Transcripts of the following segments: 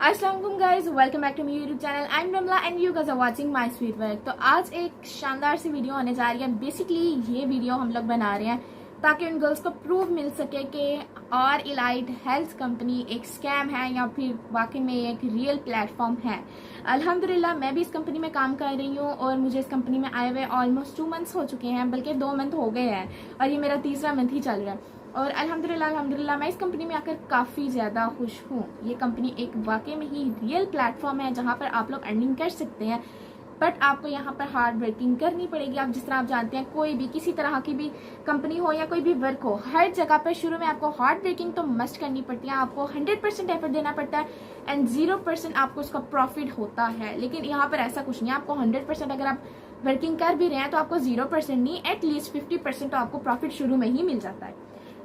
अस्सलाम वालेकुम guys, welcome back to my YouTube channel. I am Ramla and you guys are watching my sweet work. तो आज एक शानदार सी वीडियो होने जा रही है। बेसिकली ये वीडियो हम लोग बना रहे हैं ताकि उन गर्ल्स को प्रूव मिल सके कि और इलाइट हेल्थ कंपनी एक स्कैम है या फिर वाकई में एक रियल प्लेटफॉर्म है। अल्हम्दुलिल्लाह मैं भी इस कंपनी में काम कर रही हूँ और मुझे इस कंपनी में आए हुए ऑलमोस्ट 2 मंथ्स हो चुके हैं, बल्कि 2 मंथ हो गए हैं और ये मेरा तीसरा मंथ ही चल रहा है। और अल्हम्दुलिल्लाह मैं इस कंपनी में आकर काफ़ी ज़्यादा खुश हूँ। ये कंपनी एक वाकई में ही रियल प्लेटफॉर्म है जहाँ पर आप लोग अर्निंग कर सकते हैं, बट आपको यहाँ पर हार्ड वर्किंग करनी पड़ेगी। आप जिस तरह आप जानते हैं, कोई भी किसी तरह की भी कंपनी हो या कोई भी वर्क हो, हर जगह पर शुरू में आपको हार्ड वर्किंग तो मस्ट करनी पड़ती है। आपको 100% एफर्ट देना पड़ता है एंड 0% आपको उसका प्रॉफिट होता है। लेकिन यहाँ पर ऐसा कुछ नहीं है। आपको 100% अगर आप वर्किंग कर भी रहे हैं तो आपको 0% नहीं, एटलीस्ट 50% तो आपको प्रॉफिट शुरू में ही मिल जाता है।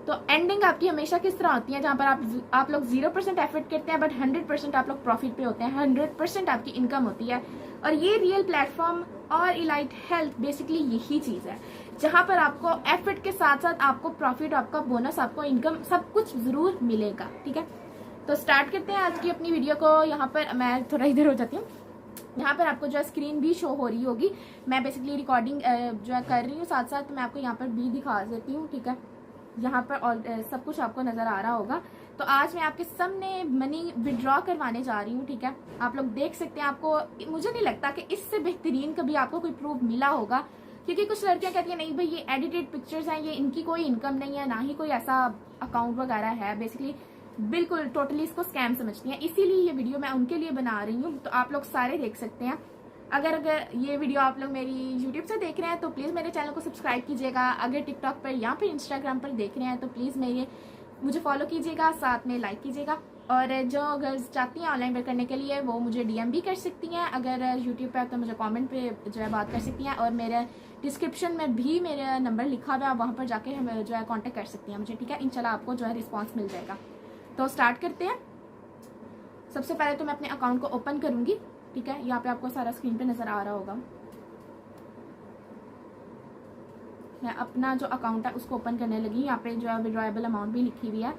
तो एंडिंग आपकी हमेशा किस तरह होती है, जहाँ पर आप लोग 0% एफर्ट करते हैं बट 100% आप लोग प्रॉफिट पे होते हैं, 100% आपकी इनकम होती है। और ये रियल प्लेटफॉर्म और इलाइट हेल्थ बेसिकली यही चीज़ है, जहाँ पर आपको एफर्ट के साथ साथ आपको प्रॉफिट, आपका बोनस, आपको इनकम सब कुछ जरूर मिलेगा। ठीक है, तो स्टार्ट करते हैं आज की अपनी वीडियो को। यहाँ पर मैं थोड़ा इधर हो जाती हूँ। यहाँ पर आपको जो है स्क्रीन भी शो हो रही होगी। मैं बेसिकली रिकॉर्डिंग जो है कर रही हूँ, साथ साथ मैं आपको यहाँ पर भी दिखा देती हूँ। ठीक है, यहाँ पर सब कुछ आपको नजर आ रहा होगा। तो आज मैं आपके सामने मनी विड्रॉ करवाने जा रही हूँ। ठीक है, आप लोग देख सकते हैं। आपको मुझे नहीं लगता कि इससे बेहतरीन कभी आपको कोई प्रूफ मिला होगा, क्योंकि कुछ लड़कियां कहती हैं नहीं भाई ये एडिटेड पिक्चर्स हैं, ये इनकी कोई इनकम नहीं है, ना ही कोई ऐसा अकाउंट वगैरह है। बेसिकली बिल्कुल टोटली इसको स्कैम समझती हैं, इसीलिए ये वीडियो मैं उनके लिए बना रही हूँ। तो आप लोग सारे देख सकते हैं। अगर ये वीडियो आप लोग मेरी यूट्यूब से देख रहे हैं तो प्लीज़ मेरे चैनल को सब्सक्राइब कीजिएगा। अगर टिकटॉक पर या फिर इंस्टाग्राम पर देख रहे हैं तो प्लीज़ मुझे फॉलो कीजिएगा, साथ में लाइक कीजिएगा। और जो गर्ल्स चाहती हैं ऑनलाइन वर्क करने के लिए वो मुझे डीएम भी कर सकती हैं। अगर यूट्यूब पर तो मुझे कमेंट पे जो है बात कर सकती हैं, और मेरे डिस्क्रिप्शन में भी मेरा नंबर लिखा हुआ है, आप वहाँ पर जाके हम जो है कॉन्टेक्ट कर सकती हैं मुझे। ठीक है, इंशाल्लाह आपको जो है रिस्पॉन्स मिल जाएगा। तो स्टार्ट करते हैं। सबसे पहले तो मैं अपने अकाउंट को ओपन करूँगी। ठीक है, यहाँ पे आपको सारा स्क्रीन पे नजर आ रहा होगा। मैं अपना जो अकाउंट है उसको ओपन करने लगी। यहाँ पे जो है विड्रॉएबल अमाउंट भी लिखी हुई है।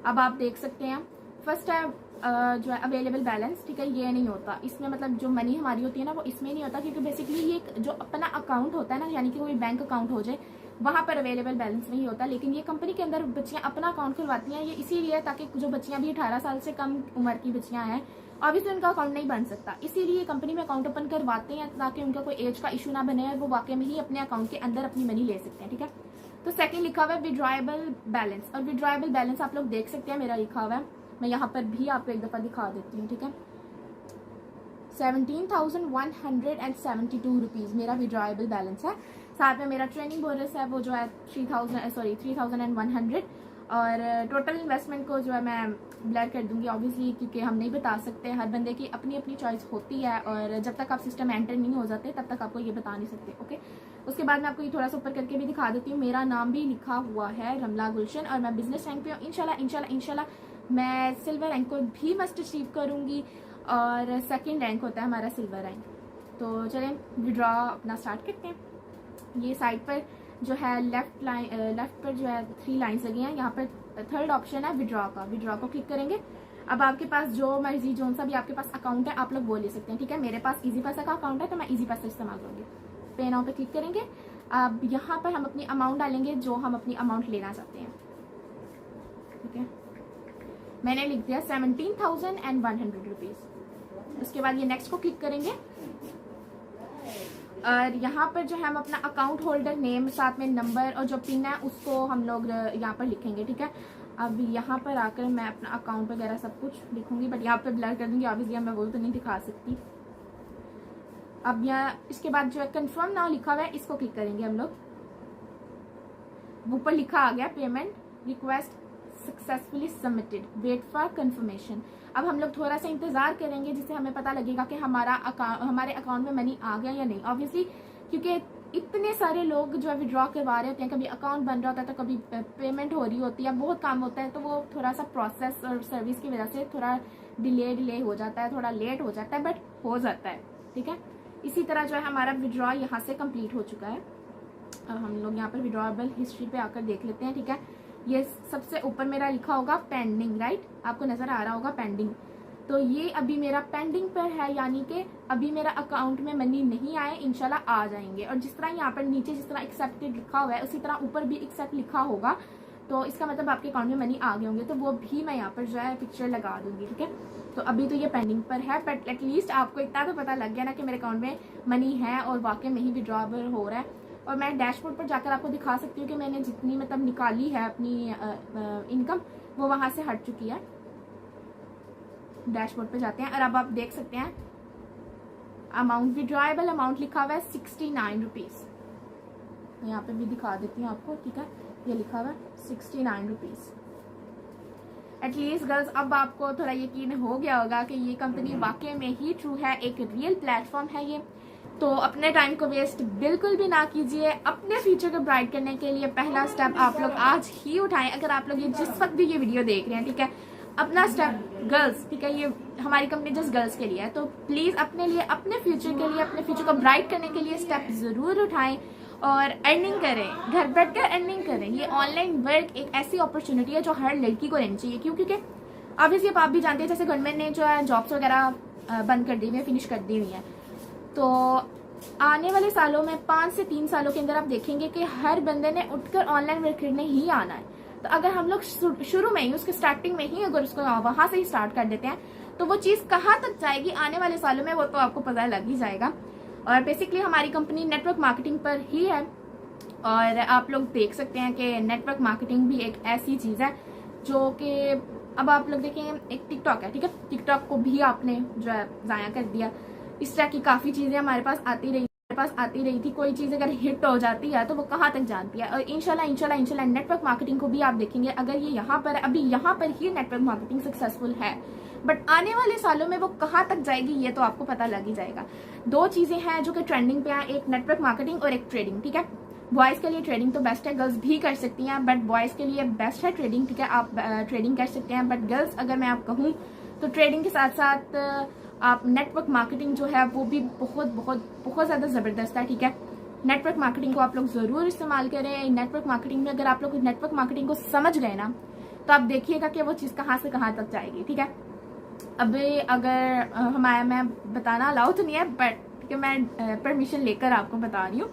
अब आप देख सकते हैं, फर्स्ट है जो है अवेलेबल बैलेंस। ठीक है, ये नहीं होता इसमें, मतलब जो मनी हमारी होती है ना वो इसमें नहीं होता, क्योंकि बेसिकली ये जो अपना अकाउंट होता है ना, यानी कि कोई बैंक अकाउंट हो जाए, वहाँ पर अवेलेबल बैलेंस नहीं होता। लेकिन ये कंपनी के अंदर बच्चियाँ अपना अकाउंट खुलवाती हैं। ये इसीलिए ताकि जो बच्चियाँ भी 18 साल से कम उम्र की बच्चियाँ हैं, ऑब्वियसली उनका अकाउंट नहीं बन सकता, इसीलिए कंपनी में अकाउंट ओपन करवाते हैं ताकि उनका कोई एज का इशू ना बने और वो वाकई में ही अपने अकाउंट के अंदर अपनी मनी ले सकते हैं। ठीक है, तो सेकंड लिखा हुआ है विड्रॉएबल बैलेंस, और विड्रॉएबल बैलेंस आप लोग देख सकते हैं मेरा लिखा हुआ है। मैं यहाँ पर भी आपको एक दफ़ा दिखा देती हूँ। ठीक है, 17,172 रुपीज़ मेरा विड्रॉएबल बैलेंस है। साथ में मेरा ट्रेनिंग बोनस है वो जो है 3,100, और टोटल इन्वेस्टमेंट को जो है मैं ब्लर कर दूंगी ऑब्वियसली, क्योंकि हम नहीं बता सकते, हर बंदे की अपनी अपनी चॉइस होती है, और जब तक आप सिस्टम एंटर नहीं हो जाते तब तक आपको ये बता नहीं सकते। ओके, उसके बाद मैं आपको ये थोड़ा सा ऊपर करके भी दिखा देती हूँ। मेरा नाम भी लिखा हुआ है रमला गुलशन, और मैं बिजनेस रैंक पे हूँ। इंशाल्लाह मैं सिल्वर रैंक को भी मस्ट अचीव करूँगी, और सेकेंड रैंक होता है हमारा सिल्वर रैंक। तो चलें विड्रॉ अपना स्टार्ट करते हैं। ये साइड पर जो है लेफ्ट पर जो है 3 लाइन्स लगी हैं। यहाँ पर थर्ड ऑप्शन है विड्रॉ का, विड्रॉ को क्लिक करेंगे। अब आपके पास जो मर्जी जो सा भी आपके पास अकाउंट है आप लोग वो ले सकते हैं। ठीक है, मेरे पास इजी पैसा का अकाउंट है तो मैं इजी पैसा इस्तेमाल करूँगी। पे नाउ पे क्लिक करेंगे। अब यहाँ पर हम अपनी अमाउंट डालेंगे जो हम अपनी अमाउंट लेना चाहते हैं। ठीक है, मैंने लिख दिया 17,100 रुपीज़। उसके बाद ये नेक्स्ट को क्लिक करेंगे, और यहाँ पर जो है हम अपना अकाउंट होल्डर नेम, साथ में नंबर और जो पिन है उसको हम लोग यहाँ पर लिखेंगे। ठीक है, अब यहाँ पर आकर मैं अपना अकाउंट वगैरह सब कुछ लिखूंगी, बट यहाँ पर ब्लर कर दूंगी ऑब्वियसली, मैं वो तो नहीं दिखा सकती। अब यहाँ इसके बाद जो है कंफर्म नाउ लिखा हुआ है, इसको क्लिक करेंगे हम लोग। ऊपर लिखा आ गया payment request successfully submitted, wait for confirmation. अब हम लोग थोड़ा सा इंतजार करेंगे जिससे हमें पता लगेगा कि हमारे अकाउंट में मनी आ गया या नहीं। ऑब्वियसली क्योंकि इतने सारे लोग जो है विड्रॉ करवा रहे होते हैं, कभी अकाउंट बन रहा होता है तो कभी पेमेंट हो रही होती है, बहुत काम होता है, तो वो थोड़ा सा प्रोसेस और सर्विस की वजह से थोड़ा डिले हो जाता है, थोड़ा लेट हो जाता है, बट हो जाता है। ठीक है, इसी तरह जो है हमारा विड्रॉ यहाँ से कंप्लीट हो चुका है। अब हम लोग यहाँ पर विड्रॉएबल हिस्ट्री पे आकर देख लेते हैं। ठीक है, ये सबसे ऊपर मेरा लिखा होगा पेंडिंग, राइट, आपको नजर आ रहा होगा पेंडिंग। तो ये अभी मेरा पेंडिंग पर है, यानी कि अभी मेरा अकाउंट में मनी नहीं आए, इंशाल्लाह आ जाएंगे। और जिस तरह यहाँ पर नीचे जिस तरह एक्सेप्टेड लिखा हुआ है उसी तरह ऊपर भी एक्सेप्ट लिखा होगा, तो इसका मतलब आपके अकाउंट में मनी आ गए होंगे। तो वो भी मैं यहाँ पर जो है पिक्चर लगा दूंगी, ठीक है। तो अभी तो ये पेंडिंग पर है, बट एटलीस्ट आपको इतना तो पता लग गया ना कि मेरे अकाउंट में मनी है और वाकई में ही विड्रॉबल हो रहा है। और मैं डैशबोर्ड पर जाकर आपको दिखा सकती हूँ कि मैंने जितनी मतलब निकाली है अपनी इनकम, वो वहाँ से हट चुकी है। डैशबोर्ड पे जाते हैं और अब आप देख सकते हैं अमाउंट, विड्रॉएबल अमाउंट लिखा हुआ है 69 रुपीज़। यहाँ पे भी दिखा देती हूँ आपको, ठीक है, ये लिखा हुआ है 69 रुपीज़। एटलीस्ट गर्ल्स अब आपको थोड़ा यकीन हो गया होगा कि ये कंपनी वाकई में ही ट्रू है, एक रियल प्लेटफॉर्म है ये। तो अपने टाइम को वेस्ट बिल्कुल भी ना कीजिए। अपने फ्यूचर को ब्राइट करने के लिए पहला स्टेप आप लोग आज ही उठाएं। अगर आप लोग ये जिस वक्त भी ये वीडियो देख रहे हैं, ठीक है, अपना स्टेप गर्ल्स, ठीक है, ये हमारी कंपनी जस्ट गर्ल्स के लिए है, तो प्लीज़ अपने लिए, अपने फ्यूचर के लिए, अपने फ्यूचर को ब्राइट करने के लिए स्टेप ज़रूर उठाएं और अर्निंग करें, घर बैठकर अर्निंग करें। ये ऑनलाइन वर्क एक ऐसी अपॉर्चुनिटी है जो हर लड़की को लेनी चाहिए, क्योंकि ऑब्वियसली आप भी जानते हैं जैसे गवर्नमेंट ने जो है जॉब्स वगैरह बंद कर दी हुई है, फिनिश कर दी हुई है। तो आने वाले सालों में 5 से 3 सालों के अंदर आप देखेंगे कि हर बंदे ने उठकर ऑनलाइन वर्क करने ही आना है। तो अगर हम लोग शुरू में ही, उसके स्टार्टिंग में ही अगर उसको वहां से ही स्टार्ट कर देते हैं, तो वो चीज़ कहाँ तक जाएगी आने वाले सालों में, वो तो आपको पता लग ही जाएगा। और बेसिकली हमारी कंपनी नेटवर्क मार्केटिंग पर ही है। और आप लोग देख सकते हैं कि नेटवर्क मार्केटिंग भी एक ऐसी चीज़ है जो कि अब आप लोग देखें, एक टिकटॉक है, ठीक है, टिकटॉक को भी आपने जो है ज़ाया कर दिया। इस तरह की काफ़ी चीज़ें हमारे पास आती रही थी। कोई चीज़ अगर हिट हो जाती है तो वो कहाँ तक जानती है। और इंशाल्लाह नेटवर्क मार्केटिंग को भी आप देखेंगे, अगर ये यहाँ पर, अभी यहाँ पर ही नेटवर्क मार्केटिंग सक्सेसफुल है, बट आने वाले सालों में वो कहाँ तक जाएगी ये तो आपको पता लग ही जाएगा। 2 चीज़ें हैं जो कि ट्रेंडिंग पे हैं, एक नेटवर्क मार्केटिंग और एक ट्रेडिंग, ठीक है। बॉयज़ के लिए ट्रेडिंग तो बेस्ट है, गर्ल्स भी कर सकती हैं, बट बॉयज़ के लिए बेस्ट है ट्रेडिंग, ठीक है, आप ट्रेडिंग कर सकते हैं। बट गर्ल्स अगर मैं आप कहूँ तो ट्रेडिंग के साथ साथ आप नेटवर्क मार्केटिंग जो है वो भी बहुत बहुत बहुत ज़्यादा ज़बरदस्त है, ठीक है। नेटवर्क मार्केटिंग को आप लोग ज़रूर इस्तेमाल करें। नेटवर्क मार्केटिंग में अगर आप लोग नेटवर्क मार्केटिंग को समझ गए ना, तो आप देखिएगा कि वो चीज़ कहाँ से कहाँ तक जाएगी, ठीक है। अभी अगर मैं बताना अलाउ तो नहीं है, बट ठीक है, मैं परमिशन लेकर आपको बता रही हूँ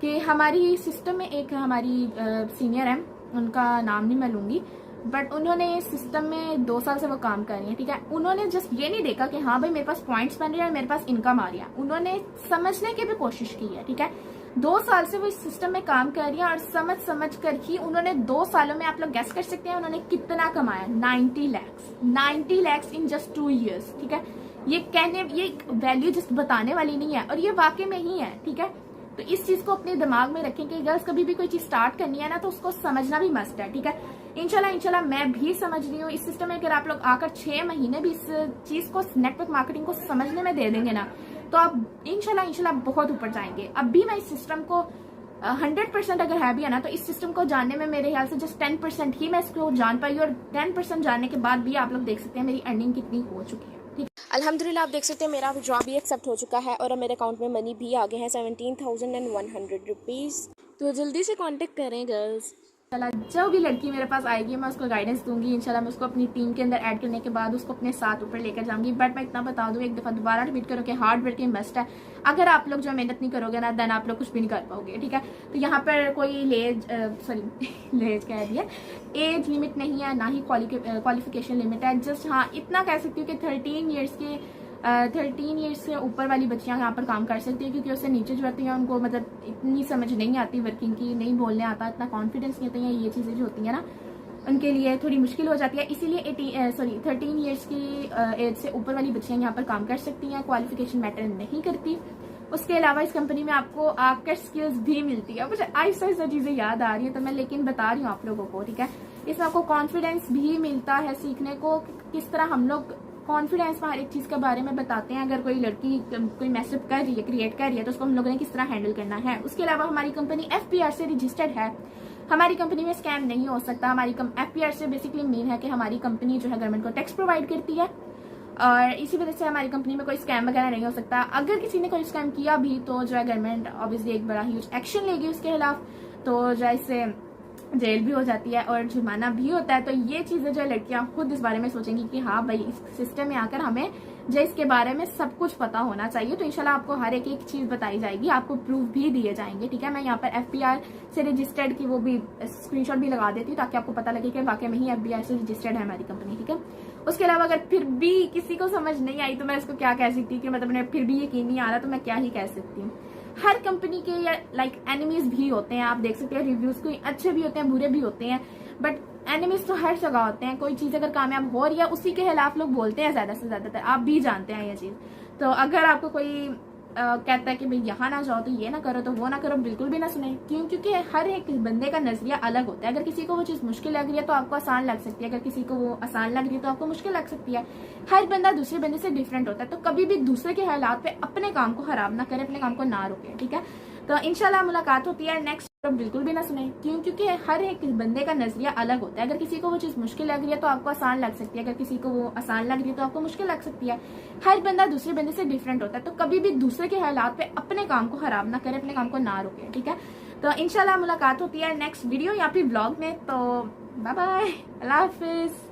कि हमारी सिस्टम में एक हमारी सीनियर है, उनका नाम नहीं मैं लूँगी, बट उन्होंने सिस्टम में 2 साल से वो काम कर रही है, ठीक है। उन्होंने जस्ट ये नहीं देखा कि हाँ भाई मेरे पास पॉइंट्स बन रहे हैं, मेरे पास इनकम आ रही है, उन्होंने समझने की भी कोशिश की है, ठीक है। 2 साल से वो इस सिस्टम में काम कर रही है और समझ कर ही उन्होंने 2 सालों में, आप लोग गेस कर सकते हैं उन्होंने कितना कमाया, 90 लाख इन जस्ट 2 ईयर्स, ठीक है। ये वैल्यू जस्ट बताने वाली नहीं है, और ये वाकई में ही है, ठीक है। तो इस चीज को अपने दिमाग में रखें कि गर्ल्स कभी भी कोई चीज स्टार्ट करनी है ना, तो उसको समझना भी मस्ट है, ठीक है। इंशाल्लाह मैं भी समझ रही हूँ इस सिस्टम में। अगर आप लोग आकर 6 महीने भी इस चीज को, नेटवर्क मार्केटिंग को समझने में दे देंगे ना, तो आप इंशाल्लाह बहुत ऊपर जाएंगे। अब भी मैं इस सिस्टम को 100% अगर है भी है ना, तो इस सिस्टम को जानने में मेरे ख्याल से जस्ट 10% ही मैं इसको जान पाई, और 10% जानने के बाद भी आप लोग देख सकते हैं मेरी अर्निंग कितनी हो चुकी है, ठीक है। अल्हम्दुलिल्लाह आप देख सकते हैं मेरा विड्रॉ भी एक्सेप्ट हो चुका है और अब मेरे अकाउंट में मनी भी आ गए हैं 17,100 रुपीज़। तो जल्दी से कांटेक्ट करें गर्ल्स। इंशाल्लाह जो भी लड़की मेरे पास आएगी मैं उसको गाइडेंस दूंगी। इंशाल्लाह मैं उसको अपनी टीम के अंदर ऐड करने के बाद उसको अपने साथ ऊपर लेकर जाऊंगी। बट मैं इतना बता दूं, एक दफ़ा दोबारा रिपीट करो कि हार्ड वर्किंग मस्ट है। अगर आप लोग जो मेहनत नहीं करोगे ना, देन आप लोग कुछ भी नहीं कर पाओगे, ठीक है। तो यहाँ पर कोई लेज कह दिया, एज लिमिट नहीं है, ना ही क्वालिफिकेशन लिमिट है। जस्ट हाँ इतना कह सकती हूँ कि 13 ईयर्स से ऊपर वाली बच्चियां यहाँ पर काम कर सकती है, क्योंकि उससे नीचे जो होती हैं उनको मतलब इतनी समझ नहीं आती वर्किंग की, नहीं बोलने आता, इतना कॉन्फिडेंस नहीं होता है, ये चीज़ें जो होती हैं ना उनके लिए थोड़ी मुश्किल हो जाती है। इसीलिए 13 ईयर्स की एज से ऊपर वाली बच्चियां यहाँ पर काम कर सकती हैं, क्वालिफिकेशन मैटर नहीं करती। उसके अलावा इस कंपनी में आपको आकर स्किल्स भी मिलती है। मुझे ऐसा चीज़ें याद आ रही है तो मैं लेकिन बता रही हूँ आप लोगों को, ठीक है। इसमें आपको कॉन्फिडेंस भी मिलता है सीखने को, किस तरह हम लोग कॉन्फिडेंस में हर एक चीज़ के बारे में बताते हैं। अगर कोई लड़की कोई मैसेज कर रही है, क्रिएट कर रही है, तो उसको हम लोगों ने किस तरह हैंडल करना है। उसके अलावा हमारी कंपनी FPR से रजिस्टर्ड है। हमारी कंपनी में स्कैम नहीं हो सकता। हमारी FPR से बेसिकली मीन है कि हमारी कंपनी जो है गवर्नमेंट को टैक्स प्रोवाइड करती है, और इसी वजह से हमारी कंपनी में कोई स्कैम वगैरह नहीं हो सकता। अगर किसी ने कोई स्कैम किया भी तो जो है गवर्नमेंट ऑब्वियसली एक बड़ा ह्यूज एक्शन लेगी उसके खिलाफ। तो जो है इससे जेल भी हो जाती है और जुर्माना भी होता है। तो ये चीज़ें जो है लड़कियां खुद इस बारे में सोचेंगी कि हाँ भाई इस सिस्टम में आकर हमें जो इसके बारे में सब कुछ पता होना चाहिए। तो इंशाल्लाह आपको हर एक चीज़ बताई जाएगी, आपको प्रूफ भी दिए जाएंगे, ठीक है। मैं यहाँ पर FBR से रजिस्टर्ड की वो भी स्क्रीनशॉट भी लगा देती हूँ ताकि आपको पता लगे कि वाकई में ही FBI से रजिस्टर्ड है हमारी कंपनी, ठीक है। उसके अलावा अगर फिर भी किसी को समझ नहीं आई तो मैं इसको क्या कह सकती हूँ कि मतलब उन्हें फिर भी यकीन नहीं आ रहा तो मैं क्या ही कह सकती हूँ। हर कंपनी के या लाइक एनिमीज भी होते हैं, आप देख सकते हैं रिव्यूज कोई अच्छे भी होते हैं बुरे भी होते हैं, बट एनिमीज तो हर जगह होते हैं। कोई चीज अगर कामयाब हो रही है उसी के खिलाफ लोग बोलते हैं ज्यादा से ज्यादातर, आप भी जानते हैं ये चीज। तो अगर आपको कोई कहता है कि भाई यहाँ ना जाओ तो ये ना करो तो वो ना करो, बिल्कुल भी ना सुने। क्यों? क्योंकि हर एक बंदे का नजरिया अलग होता है। अगर किसी को वो चीज मुश्किल लग रही है तो आपको आसान लग सकती है, अगर किसी को वो आसान लग रही है तो आपको मुश्किल लग सकती है। हर बंदा दूसरे बंदे से डिफरेंट होता है। तो कभी भी दूसरे के हालात पे अपने काम को खराब ना करें, अपने काम को ना रोके, ठीक है। तो इंशाल्लाह मुलाकात होती है नेक्स्ट, बिल्कुल भी ना सुने। क्यों? क्योंकि हर एक बंदे का नजरिया अलग होता है। अगर किसी को वो चीज मुश्किल लग रही है तो आपको आसान लग सकती है, अगर किसी को वो आसान लग रही है तो आपको मुश्किल लग सकती है। हर बंदा दूसरे बंदे से डिफरेंट होता है। तो कभी भी दूसरे के हालात पे अपने काम को खराब ना करें, अपने काम को ना रोके, ठीक है। तो इंशाल्लाह मुलाकात होती है नेक्स्ट वीडियो या फिर ब्लॉग में। तो बाय बाय, अल्लाह हाफिज।